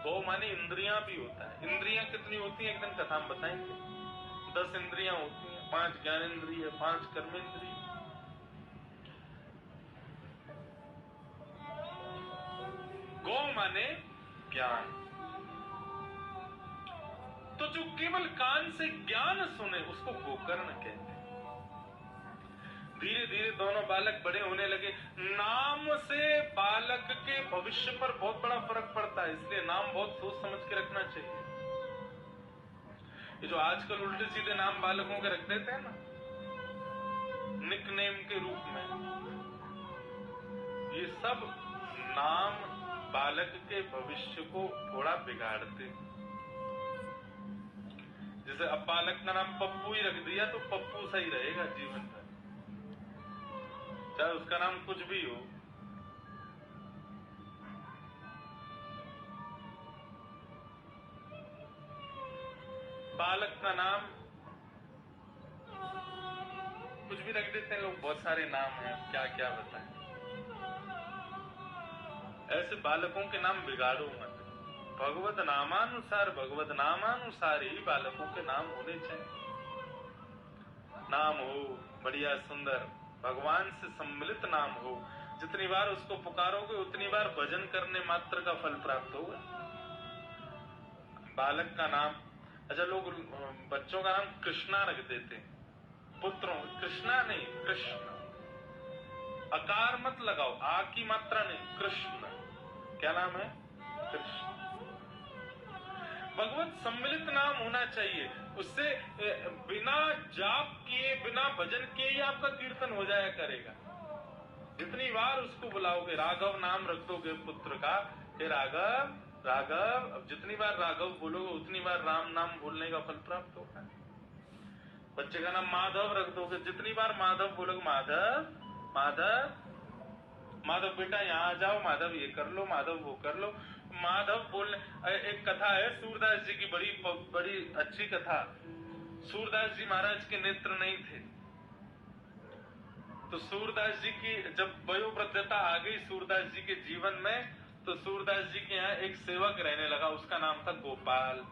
गो माने इंद्रियां भी होता है। इंद्रियां कितनी होती हैं एक दिन कथा में बताएंगे। 10 इंद्रियां होती हैं, 5 ज्ञानेंद्रिय, 5 कर्मेंद्रिय। गो माने ज्ञान। तो जो केवल कान से ज्ञान सुने उसको गोकर्ण कहते हैं। धीरे धीरे दोनों बालक बड़े होने लगे। नाम से बालक के भविष्य पर बहुत बड़ा फर्क पड़ता है, इसलिए नाम बहुत सोच समझ के रखना चाहिए। ये जो आजकल उल्टे सीधे नाम बालकों के रख देते हैं ना, निकनेम के रूप में, ये सब नाम बालक के भविष्य को थोड़ा बिगाड़ते। जैसे अब बालक का नाम पप्पू ही रख दिया तो पप्पू सही रहेगा जीवन भर, चाहे उसका नाम कुछ भी हो। बालक का नाम कुछ भी रख देते हैं लोग, बहुत सारे नाम हैं, क्या क्या बताएं। ऐसे बालकों के नाम बिगाड़ो मत। भगवत नामानुसार ही बालकों के नाम होने चाहिए। नाम हो बढ़िया सुंदर, भगवान से सम्मिलित नाम हो। जितनी बार उसको पुकारोगे उतनी बार भजन करने मात्र का फल प्राप्त होगा। बालक का नाम, अच्छा लोग बच्चों का नाम कृष्णा रख देते हैं, पुत्रों। कृष्णा नहीं, कृष्ण। अकार मत लगाओ, आ की मात्रा नहीं, कृष्ण। क्या नाम है? कृष्ण। भगवत सम्मिलित नाम होना चाहिए। उससे बिना जाप किए, बिना भजन किए ही आपका कीर्तन हो जाया करेगा। जितनी बार उसको बुलाओगे, राघव नाम रख दोगे पुत्र का, हे राघव राघव, अब जितनी बार राघव बोलोगे उतनी बार राम नाम बोलने का फल प्राप्त होगा। बच्चे का नाम माधव रख दोगे, जितनी बार माधव बोलोगे, माधव माधव माधव बेटा यहाँ जाओ, माधव ये कर लो, माधव वो कर लो। माधव बोलने, एक कथा है सूरदास जी की, बड़ी अच्छी कथा। सूरदास जी महाराज के नेत्र नहीं थे, तो सूरदास जी की जब वयोवृद्धता आ गई सूरदास जी के जीवन में, तो सूरदास जी के यहाँ एक सेवक रहने लगा, उसका नाम था गोपाल।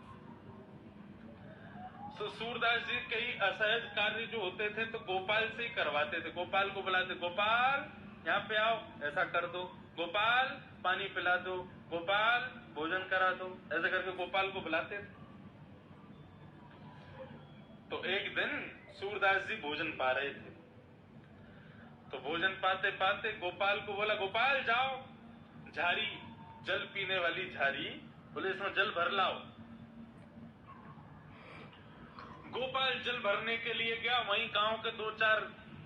तो सूरदास जी कई असहज कार्य जो होते थे तो गोपाल से ही करवाते थे। गोपाल को बुलाते, गोपाल यहाँ पे आओ, ऐसा कर दो, गोपाल पानी पिला दो, गोपाल भोजन करा दो, ऐसे करके गोपाल को बुलाते थे। तो एक दिन सूरदास जी भोजन पा रहे थे, तो भोजन पाते पाते गोपाल को बोला, गोपाल जाओ झारी, जल पीने वाली झारी, बोले इसमें जल भर लाओ। गोपाल जल भरने के लिए गया, वहीं गांव के दो चार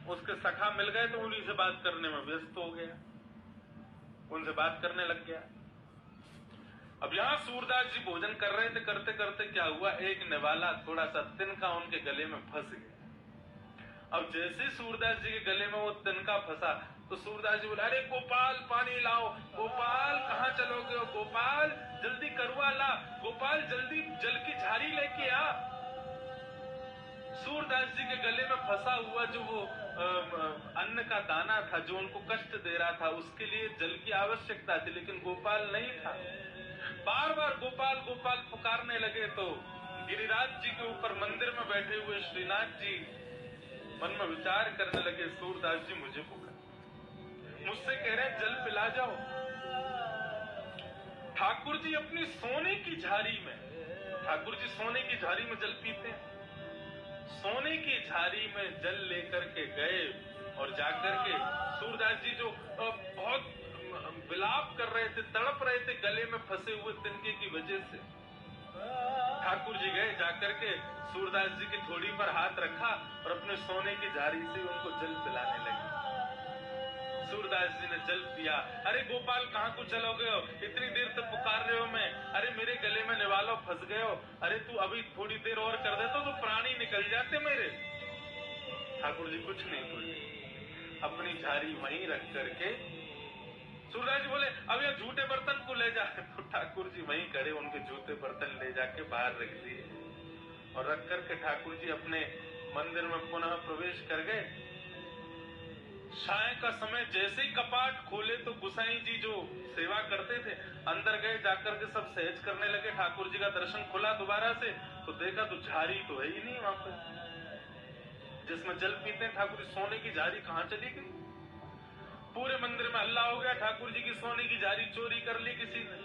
उसके सखा मिल गए तो उन्हीं से बात करने में व्यस्त हो गया, उनसे बात करने लग गया। अब यहां सूरदास जी भोजन कर रहे थे, करते करते क्या हुआ, एक निवाला थोड़ा सा तिनका उनके गले में फंस गया। अब जैसे सूरदास जी के गले में वो तिनका फंसा तो सूरदास जी बोले, अरे गोपाल पानी लाओ, गोपाल कहाँ चलोगे, गोपाल जल्दी करुआ ला, गोपाल जल्दी जल की झारी लेके आ। सूरदास जी के गले में फंसा हुआ जो वो अन्न का दाना था जो उनको कष्ट दे रहा था, उसके लिए जल की आवश्यकता थी, लेकिन गोपाल नहीं था। बार बार गोपाल गोपाल पुकारने लगे तो गिरिराज जी के ऊपर मंदिर में बैठे हुए श्रीनाथ जी मन में विचार करने लगे, सूरदास जी मुझे पुकार, मुझसे कह रहे जल पिला जाओ। ठाकुर जी अपनी सोने की झारी में, ठाकुर जी सोने की झारी में जल पीते हैं, सोने की झारी में जल लेकर के गए और जाकर के सूरदास जी जो बहुत विलाप कर रहे थे, तड़प रहे थे गले में फंसे हुए तिनके की वजह से, ठाकुर जी गए, जाकर के सूरदास जी की थोड़ी पर हाथ रखा और अपने सोने की झारी से उनको जल पिलाने लगे। सूरदास जी ने जल पिया। अरे गोपाल कहाँ को चलोगे हो, इतनी देर तक पुकार रहे हो मैं, अरे मेरे गले में निवालो फंस गए हो, अरे तू अभी थोड़ी देर और कर देता तो प्राणी निकल जाते मेरे। ठाकुर जी कुछ नहीं बोले, अपनी झारी वहीं रख करके सूरदास जी बोले अब ये झूठे बर्तन को ले जा, तो ठाकुर जी वहीं खड़े उनके जूते बर्तन ले जाके बाहर रख दिए और रख करके ठाकुर जी अपने मंदिर में पुनः प्रवेश कर गए। साय का समय जैसे ही कपाट खोले तो गुसाई जी जो सेवा करते थे अंदर गए, जाकर के सब सहज करने लगे। ठाकुर जी का दर्शन खुला दोबारा से तो देखा तो झारी तो है ही नहीं वहां पर जिसमें जल पीते हैं। ठाकुर जी सोने की झारी कहाँ चली गई? पूरे मंदिर में हल्ला हो गया, ठाकुर जी की सोने की झारी चोरी कर ली किसी ने।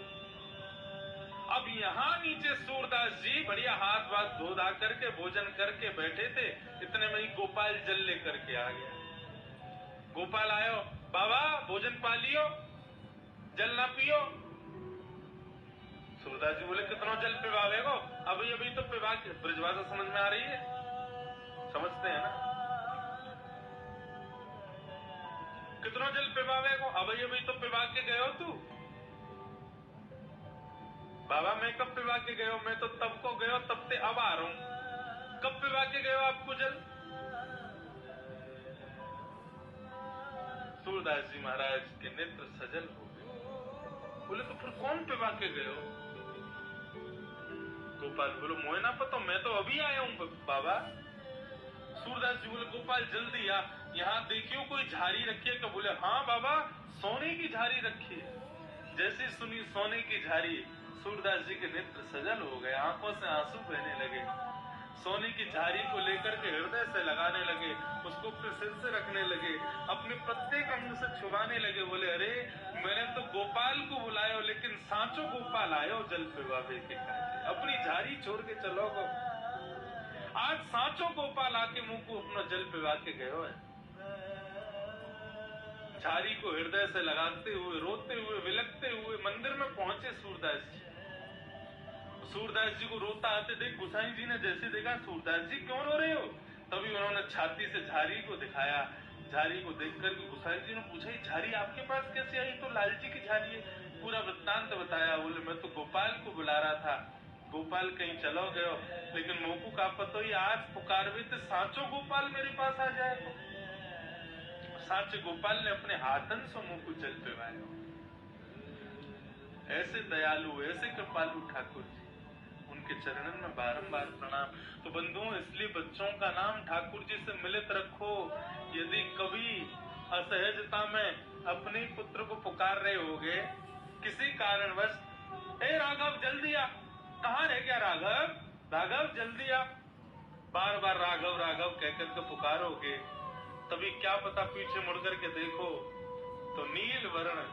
अब यहाँ नीचे सूरदास जी बढ़िया हाथ वाथ धो धा करके भोजन करके बैठे थे, इतने में ही गोपाल जल लेकर के आ गया। गोपाल आयो, बाबा भोजन पा लियो, जल ना पियो। सूरदास जी बोले कितना जल पिवावे गो, अभी अभी तो पिवा के, ब्रजभाषा समझ में आ रही है, समझते हैं ना, कितना जल पिवावे गो, अभी अभी तो पिवा के गए हो तू। बाबा मैं कब पिवा के गए हो, मैं तो तब को गए हो, तब से अब आ रहा हूं, कब पिवा के गए हो आपको जल? सूरदास जी महाराज के नेत्र सजल हो गए, बोले तो फिर कौन पिवा के गए हो? गोपाल बोलो मोए ना पता, मैं तो अभी आया हूं बाबा। सूरदास जी बोले गोपाल जल्दी आ, यहाँ देखियो कोई झारी रखी है क्या? बोले हाँ बाबा सोने की झारी रखी है। जैसे सुनी सोने की झारी, सूरदास जी के नेत्र सजल हो गए, आंखों से आंसू बहने लगे। सोने की झारी को लेकर के हृदय से लगाने लगे, उसको अपने सिर से रखने लगे, अपने प्रत्येक अंग से छुपाने लगे। बोले अरे मैंने तो गोपाल को बुलाया लेकिन सांचो गोपाल आयो जल पिवावे के काजे, अपनी झारी छोड़ के चलो गो। आज सांचो गोपाल आके मुंह को अपना जल पिवा के गयो है। झारी को हृदय से लगाते हुए, रोते हुए, विलकते हुए मंदिर में पहुंचे सूरदास जी। सूरदास जी को रोता आते देख गुसाई जी ने जैसे देखा सूरदास जी क्यों रो रहे हो, तभी उन्होंने छाती से झारी को दिखाया। झारी को देखकर के गुसाई जी ने पूछा ये झारी आपके पास कैसे आई? तो लालजी की झारी है। पूरा वृत्तांत बताया। बोले मैं तो गोपाल को बुला रहा था, गोपाल कहीं चलो गयो, लेकिन मोकू का पता ही आज पुकार भी तो सांचो गोपाल मेरे पास आ जाए। तो सांचे गोपाल ने अपने हाथन से मुंह को जल पिवाया। ऐसे दयालु, ऐसे कृपालु ठाकुर जी, उनके चरणन में बारंबार प्रणाम। तो बंधुओं इसलिए बच्चों का नाम ठाकुर जी से मिलित रखो। यदि कभी असहजता में अपने पुत्र को पुकार रहे होगे किसी कारणवश, ए राघव जल्दी आ, कहाँ रह गया राघव, राघव जल्दी आ, बार बार राघव राघव कहकर के पुकारोगे, तभी क्या पता पीछे मुड़ करके देखो तो नील वर्ण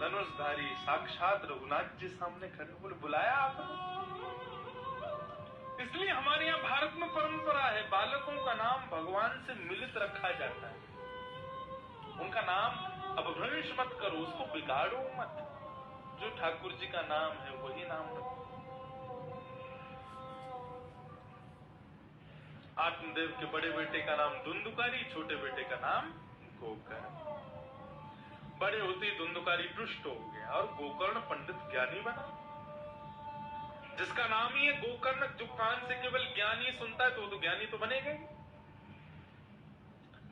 धनुषधारी साक्षात रघुनाथ जी सामने खड़े, बोले बुलाया आपने। इसलिए हमारे यहाँ भारत में परंपरा है, बालकों का नाम भगवान से मिलित रखा जाता है। उनका नाम अपभ्रंश मत करो, उसको बिगाड़ो मत। जो ठाकुर जी का नाम है वही नाम रखो। आत्मदेव के बड़े बेटे का नाम धुंधुकारी, छोटे बेटे का नाम गोकर्ण। बड़े होते ही धुंधुकारी दुष्ट हो गया और गोकर्ण पंडित ज्ञानी बना। जिसका नाम ही है गोकर्ण, जो कान से केवल ज्ञानी सुनता है तो ज्ञानी तो बनेगा ही।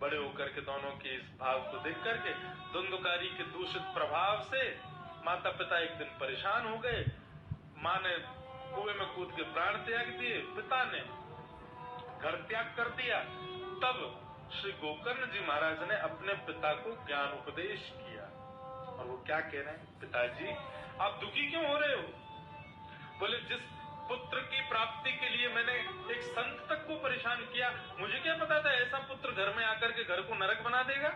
बड़े होकर के दोनों के इस भाव को देख करके धुंधुकारी के दूषित प्रभाव से माता पिता एक दिन परेशान हो गए। माँ ने कुएं में कूद के प्राण त्याग दिए, पिता ने घर त्याग कर दिया। तब श्री गोकर्ण जी महाराज ने अपने पिता को ज्ञान उपदेश किया। और वो क्या कह रहे हैं, पिताजी आप दुखी क्यों हो रहे हो? बोले जिस पुत्र की प्राप्ति के लिए मैंने एक संत तक को परेशान किया, मुझे क्या पता था ऐसा पुत्र घर में आकर के घर को नरक बना देगा।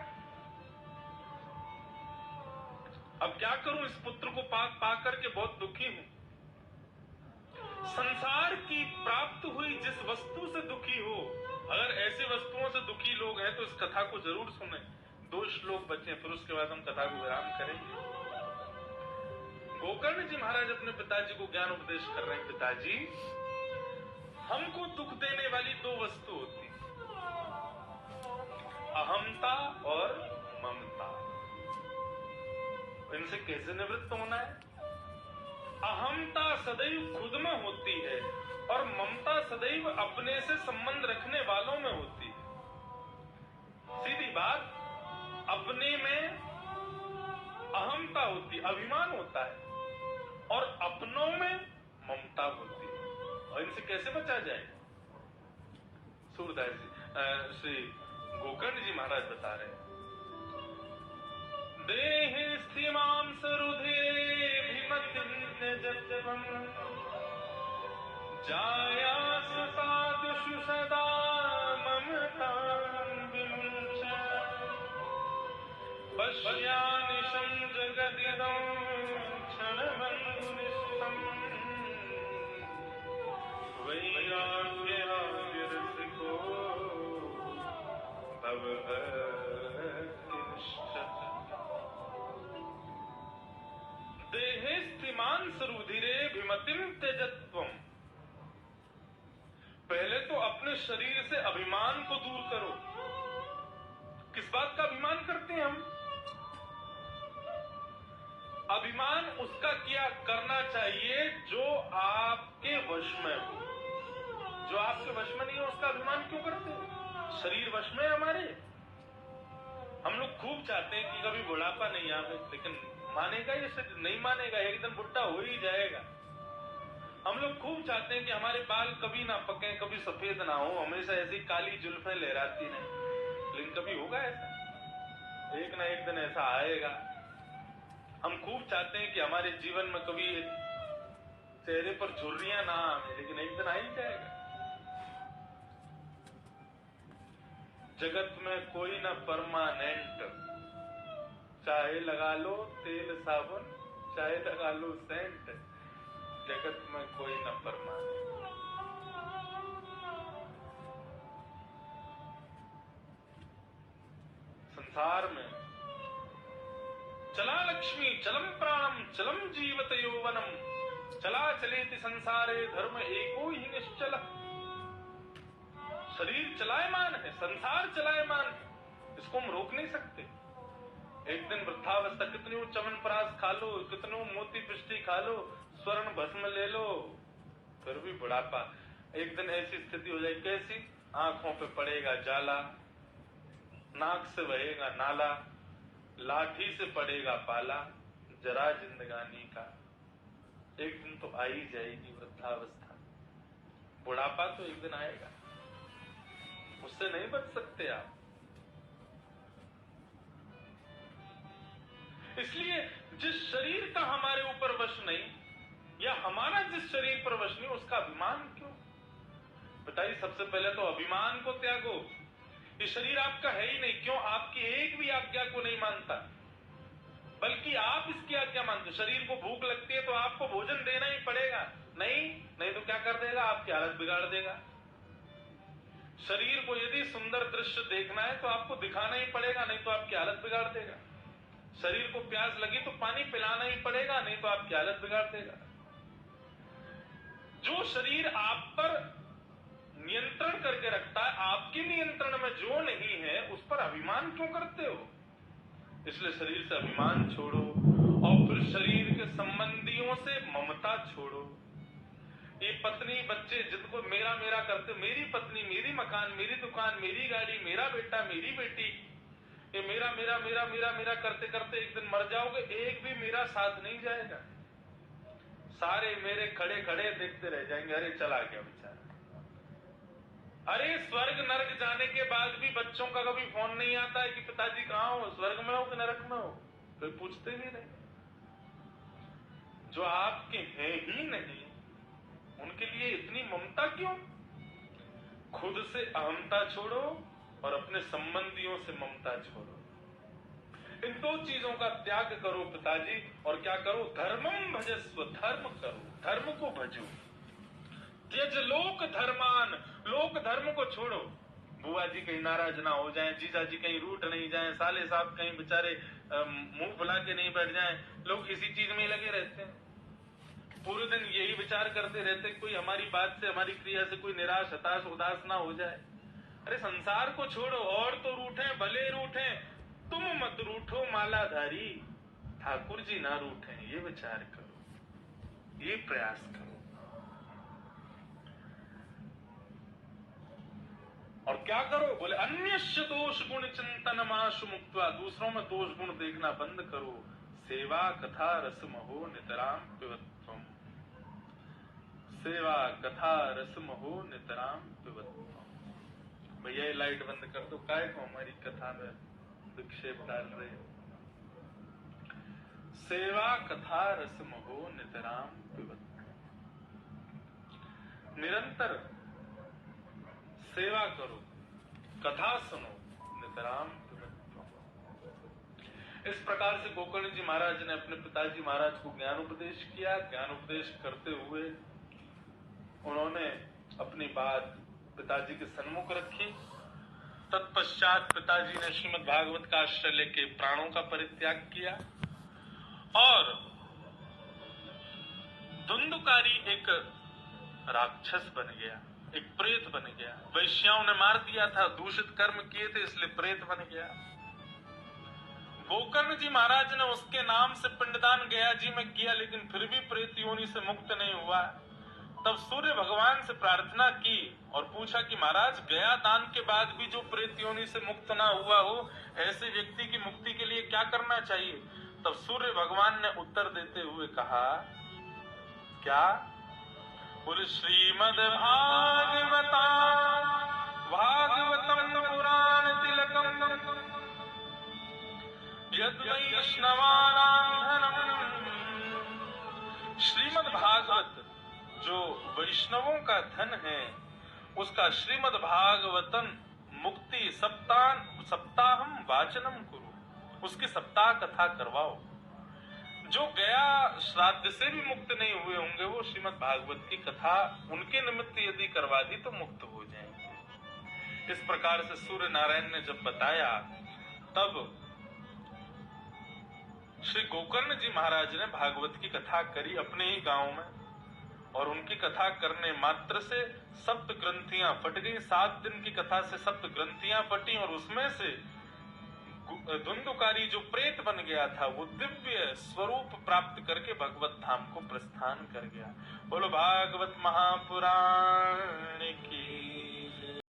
अब क्या करूं, इस पुत्र को पा करके बहुत दुखी हूं। संसार की प्राप्त हुई जिस वस्तु से दुखी हो, अगर ऐसी वस्तुओं से दुखी लोग हैं तो इस कथा को जरूर सुने। 2 श्लोक बचे, फिर उसके बाद हम कथा को विराम करेंगे। गोकर्ण जी महाराज अपने पिताजी को ज्ञान उपदेश कर रहे हैं, पिताजी हमको दुख देने वाली 2 वस्तु होती, अहमता और ममता। इनसे कैसे निवृत्त होना है? अहमता सदैव खुद में होती है और ममता सदैव अपने से संबंध रखने वालों में होती है। सीधी बात, अपने में अहमता होती, अभिमान होता है, और अपनों में ममता होती है। और इनसे कैसे बचा जाए? सूरदास जी श्री गोकर्ण जी महाराज बता रहे हैं, देहि स्थिमां सरुधिरेभिमतिं त्यजत्वं जायासु साधुषु सदा ममतां विमुच्य पश्यानिशं जगदिदं क्षणमन्निष्ठम् वैराग्यरसिको भवभक्तिनिष्ठः। देहे स्थिमान् सरुधिरे भिमतिं त्यजत्वम्। पहले तो अपने शरीर से अभिमान को दूर करो। किस बात का अभिमान करते हैं हम? अभिमान उसका किया करना चाहिए जो आपके वश में हो। जो आपके वश में नहीं हो उसका अभिमान क्यों करते हो? शरीर वश में है हमारे। हम लोग खूब चाहते हैं कि कभी बुढ़ापा नहीं आवे, लेकिन मानेगा ये शरीर? नहीं मानेगा, एक दिन बुढ़ा हो ही जाएगा। हम लोग खूब चाहते हैं कि हमारे बाल कभी ना पके, कभी सफेद ना हो, हमेशा ऐसी काली जुल्फें लहराती नहीं, लेकिन कभी होगा ऐसा? एक ना एक दिन ऐसा आएगा। हम खूब चाहते हैं कि हमारे जीवन में कभी चेहरे पर झुर्रियां ना आए, लेकिन एक दिन आ ही जाएगा। जगत में कोई ना परमानेंट, चाहे लगा लो तेल साबुन, चाहे लगा लो सेंट, जगत में कोई न परमानेंट। संसार में चला लक्ष्मी चलम प्राणम चलम जीवत यौवनम, चला चलेति संसारे धर्म एको ही निश्चल। शरीर चलायमान है, संसार चलायमान है, इसको हम रोक नहीं सकते। एक दिन वृद्धावस्था, कितनी चमनप्राश खा लो, कितनों मोती पिष्टी खा लो, स्वर्ण भस्म ले लो, फिर भी बुढ़ापा। एक दिन ऐसी स्थिति हो जाए, कैसी? आंखों पे पड़ेगा जाला, नाक से बहेगा नाला, लाठी से पड़ेगा पाला, जरा जिंदगानी का। एक दिन तो आ ही जाएगी वृद्धावस्था, बुढ़ापा तो एक दिन आएगा, उससे नहीं बच सकते आप। इसलिए जिस शरीर का हमारे ऊपर वश नहीं, या हमारा जिस शरीर पर वश नहीं, उसका अभिमान क्यों? पिताजी सबसे पहले तो अभिमान को त्यागो। ये शरीर आपका है ही नहीं, क्यों? आपकी एक भी आज्ञा को नहीं मानता, बल्कि आप इसकी आज्ञा मानते। शरीर को भूख लगती है तो आपको भोजन देना ही पड़ेगा, नहीं तो क्या कर देगा? आपकी हालत बिगाड़ देगा। शरीर को यदि सुंदर दृश्य देखना है तो आपको दिखाना ही पड़ेगा, नहीं तो आपकी हालत बिगाड़ देगा। शरीर को प्यास लगी तो पानी पिलाना ही पड़ेगा, नहीं तो आपकी हालत बिगाड़ देगा। जो शरीर आप पर नियंत्रण करके रखता है, आपके नियंत्रण में जो नहीं है उस पर अभिमान क्यों करते हो? इसलिए शरीर से अभिमान छोड़ो और फिर शरीर के संबंधियों से ममता छोड़ो। ये पत्नी बच्चे जिनको मेरा मेरा करते, मेरी पत्नी, मेरी मकान, मेरी दुकान, मेरी गाड़ी, मेरा बेटा, मेरी बेटी, ये मेरा मेरा मेरा मेरा मेरा करते करते एक दिन मर जाओगे, एक भी मेरा साथ नहीं जाएगा। सारे मेरे खड़े खड़े देखते रह जाएंगे, अरे चला गया बेचारा। अरे स्वर्ग नरक जाने के बाद भी बच्चों का कभी फोन नहीं आता है कि पिताजी कहाँ हो, स्वर्ग में हो कि नरक में हो? कोई पूछते भी नहीं। जो आपके हैं ही नहीं उनके लिए इतनी ममता क्यों? खुद से अहमता छोड़ो और अपने संबंधियों से ममता छोड़ो। इन दो चीजों का त्याग करो पिताजी, और क्या करो? धर्मम भजस्व, धर्म करो, धर्म को भजो। त्यज लोक धर्मान, लोक धर्म को छोड़ो। बुआ जी कहीं नाराज ना हो जाएं, जीजा जी कहीं रूठ नहीं जाएं, साले साहब कहीं बेचारे मुंह फुला के नहीं बैठ जाएं। लोग इसी चीज में लगे रहते हैं, पूरे दिन यही विचार करते रहते, कोई हमारी बात से, हमारी क्रिया से कोई निराश, हताश, उदास ना हो जाए। अरे संसार को छोड़ो, और तो रूठे भले रूठे, तुम मत रूठो मालाधारी, ठाकुर जी ना रूठे, ये विचार करो, ये प्रयास करो। और क्या करो? बोले अन्यस्य दोष गुण चिंतन माशु मुक्त्वा, दूसरों में दोष गुण देखना बंद करो। सेवा कथा रसमहो नितराम पिबत्वम, सेवा कथा रसमहो नितराम पिबत्वम। भैया लाइट बंद कर दो, काय को हमारी कथा में विक्षेप डाल रहे हो। सेवा कथा रसमहो नितराम पिबत्वम, निरंतर सेवा करो, कथा सुनो, नितराम पिबत्वम। इस प्रकार से गोकर्ण जी महाराज ने अपने पिताजी महाराज को ज्ञान उपदेश किया। ज्ञान उपदेश करते हुए उन्होंने अपनी बात पिताजी के सन्मुख रखी। तत्पश्चात पिताजी ने श्रीमद् भागवत का आश्रय लेके प्राणों का परित्याग किया और धुंधुकारी एक राक्षस बन गया, एक प्रेत बन गया। वैश्याओं ने मार दिया था, दूषित कर्म किए थे, इसलिए प्रेत बन गया। गोकर्ण जी महाराज ने उसके नाम से पिंडदान गया जी में किया, लेकिन फिर भी प्रेत योनि से मुक्त नहीं हुआ। तब सूर्य भगवान से प्रार्थना की और पूछा कि महाराज, गया दान के बाद भी जो प्रेत योनि से मुक्त ना हुआ हो, ऐसे व्यक्ति की मुक्ति के लिए क्या करना चाहिए? तब सूर्य भगवान ने उत्तर देते हुए कहा, क्या? बोले श्रीमद् भागवतम पुराण तिलकम यद् वैष्णवानां धनम। श्रीमद् भागवत जो वैष्णवों का धन है, उसका श्रीमद् भागवतम मुक्ति सप्ताहम वाचनम करो, उसकी सप्ताह कथा करवाओ। जो गया श्राद्ध से भी मुक्त नहीं हुए होंगे, वो श्रीमद् भागवत की कथा उनके निमित्त यदि करवा दी तो मुक्त हो जाएंगे। इस प्रकार से सूर्य नारायण ने जब बताया, तब श्री गोकर्ण जी महाराज ने भागवत की कथा करी अपने ही गांव में, और उनकी कथा करने मात्र से सप्त ग्रंथियां फट गई। 7 दिन की कथा से सप्त ग्रंथियां फटी, और उसमें से धुंधुकारी जो प्रेत बन गया था, वो दिव्य स्वरूप प्राप्त करके भगवत धाम को प्रस्थान कर गया। बोलो भागवत महापुराण की